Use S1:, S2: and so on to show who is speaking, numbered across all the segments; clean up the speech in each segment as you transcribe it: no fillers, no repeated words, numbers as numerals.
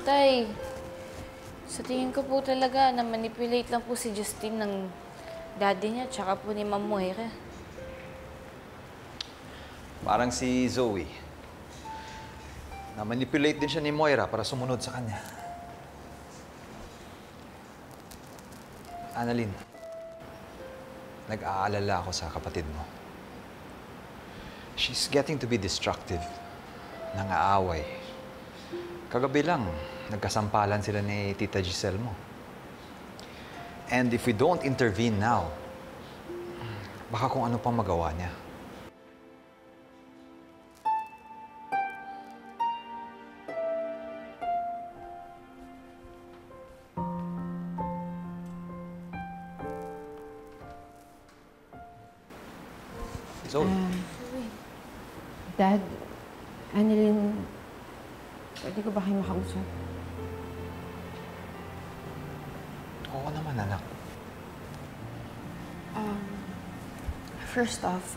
S1: Tay. Sa tingin ko po talaga na manipulate lang po si Justine ng daddy niya tsaka po ni Ma'am Moira.
S2: Parang si Zoe. Na-manipulate din siya ni Moira para sumunod sa kanya. Annalyn, nag-aalala ako sa kapatid mo. She's getting to be destructive. Nang-aaway. Kagabi lang, nagkasampalan sila ni Tita Giselle mo. And if we don't intervene now, baka kung ano pang magawa niya. Zoe.
S3: Dad, Annalyn, pwede ko ba kayo makausap?
S2: Oo naman, anak.
S3: First off,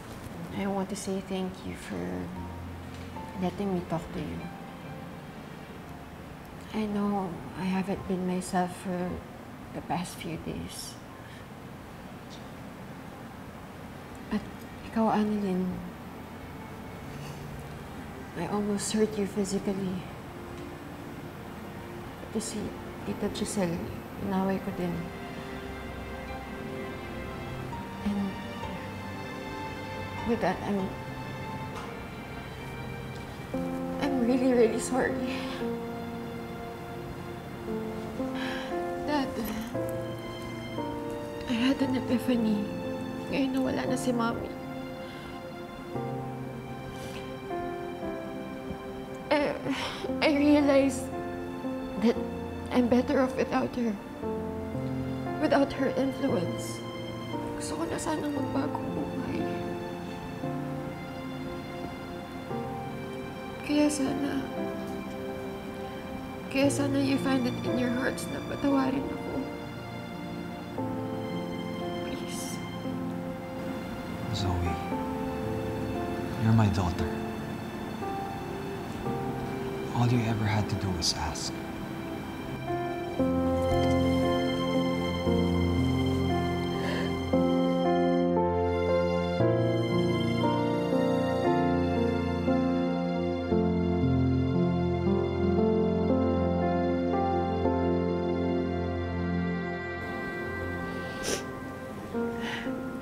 S3: I want to say thank you for letting me talk to you. I know I haven't been myself for the past few days. At ikaw, Annalyn, I almost hurt you physically. Pati si Tita Giselle, inaway ko din. And with that, I'm really, really sorry. Dad, I had an epiphany. Ngayon na wala na si Mommy. I realized that I'm better off without her. Without her influence. Gusto ko na sanang magbagong buhay. Kaya sana you find it in your hearts na patawarin ako. Please.
S2: Zoe, you're my daughter. All you ever had to do was ask.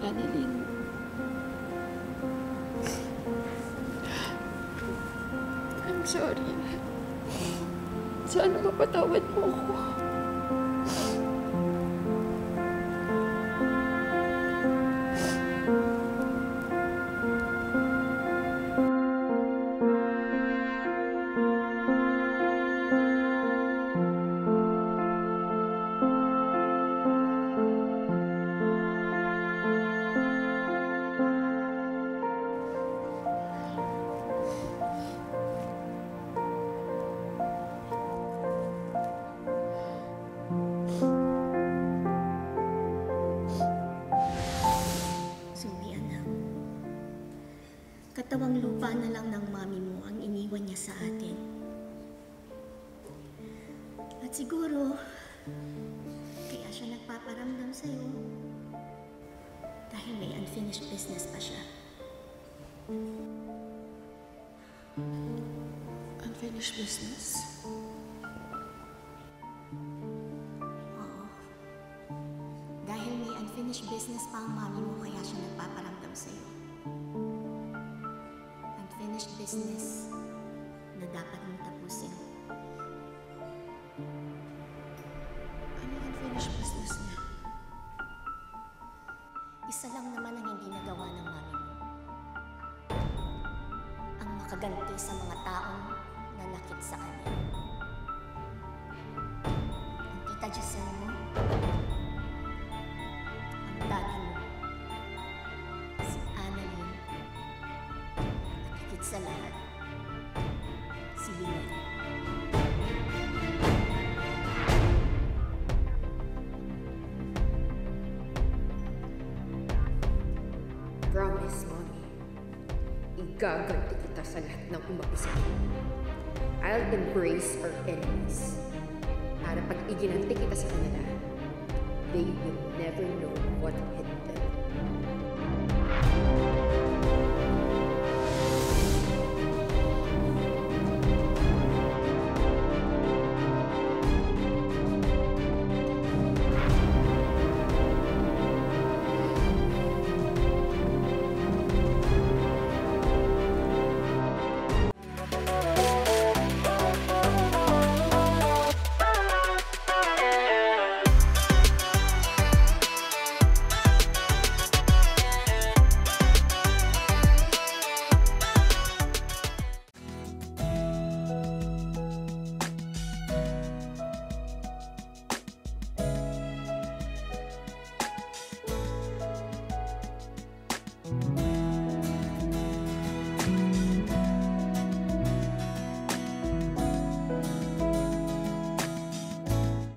S3: Annalyn. I'm sorry. Sana mapatawad mo ako.
S4: Katawang lupa na lang ng mami mo ang iniwan niya sa atin. At siguro, kaya siya nagpaparamdam sa'yo dahil may unfinished business pa siya.
S3: Unfinished business?
S4: Oo. Dahil may unfinished business pa ang mami mo, kaya siya nagpaparamdam sa'yo. Unfinished business na dapat mong tapusin.
S3: Ano yung unfinished business niya?
S4: Isa lang naman ang hindi nagawa ng mami mo. Ang makaganti sa mga taong nanakit sa kanya. Ang Tita Giselle mo, ang daddy mo, si Annalyn, at higit sa lahat, si Lynette.
S5: Promise, Mommy. Igaganti kita sa lahat ng umapis. I'll embrace our enemies. para pag iginanti kita sa kanila, they will never know what